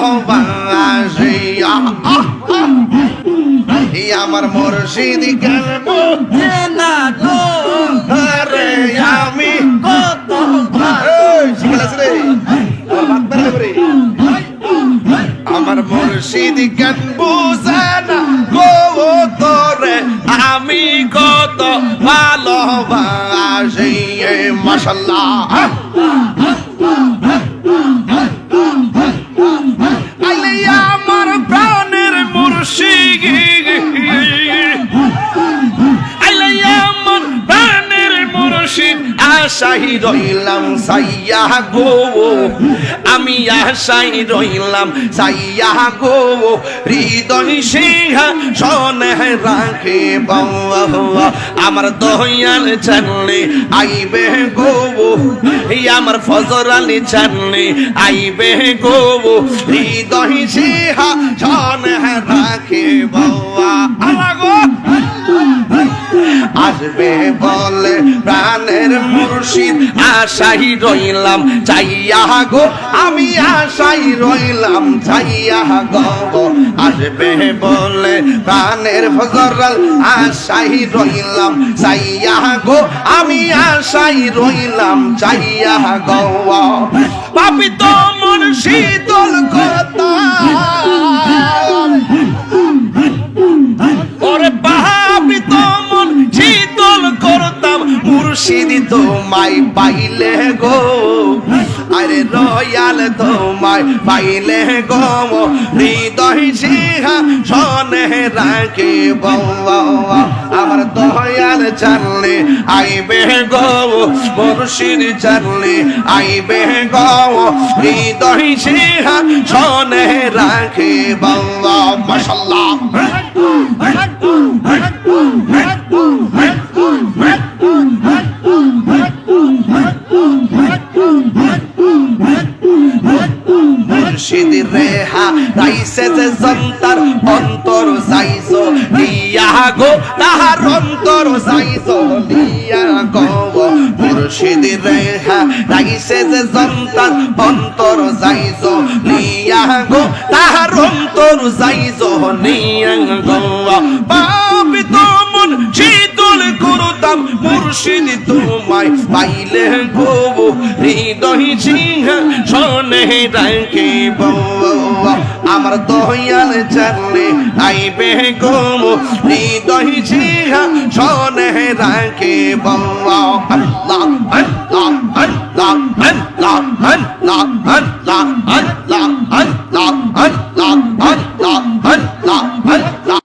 ভালোবাসিয়া আমার মুর্শিদ কেন না গো আরে আমি কত আমার মুর্শিদ কেন বুঝে না গো তোরে আমি কত ভালোবাসি মাশাআল্লাহ আইলে আমার প্রাণের মুর্শিদ আইলে আমার প্রাণের মুর্শিদ আশাই রইলাম সাইয়া গো আমি আশাই রইলাম সাইয়া গো হৃদয় সিংহা শোনে রাখে আমার দয়াল জানলে আইবে গো আমার ফজর আলী জানলে আইবে গো হৃদয় সিংহা শোনে রাখে বাবা আসবে বলে প্রাণের মুর্শিদ আশাই রইলাম চাইয়া গো আমি আশাই রইলাম চাইয়া গো আসবে বলে প্রাণের ফজরাল আশাই রইলাম চাইয়া গো আমি আশাই রইলাম চাইয়া গো পাপি তো মন শীতল কথা ওরে পাপি তো মন শীতল করতাম মুর্শিদ তোমায় পাইলে গো আরে রয়াল তোমায় পাইলে গো হৃদয় সিংহা শোনে রাখে বাবা আমার দয়াল জানলে আইবে গো মুর্শিদ জানলে আইবে গো হৃদয় সিংহা শোনে রাখে বাবা মাশাআল্লাহ মুর্শিদ রেহা রাইসে যে জন্তার অন্তর যাইছো লিয়া গো তাহার অন্তর যাইছো লিয়া গো মুর্শিদ রেহা রাইসে যে জন্তার অন্তর যাইছো লিয়া গো তাহার অন্তর যাইছো লিয়া গো পাপি তো মন শীতল করতাম মুর্শিদ তোমায় পাইলে গো হৃদয় সিংহা শোনে রাখে বাবা আমার দয়াল জানলে আইবে গো হৃদয় সিংহা শোনে রাখে বাবা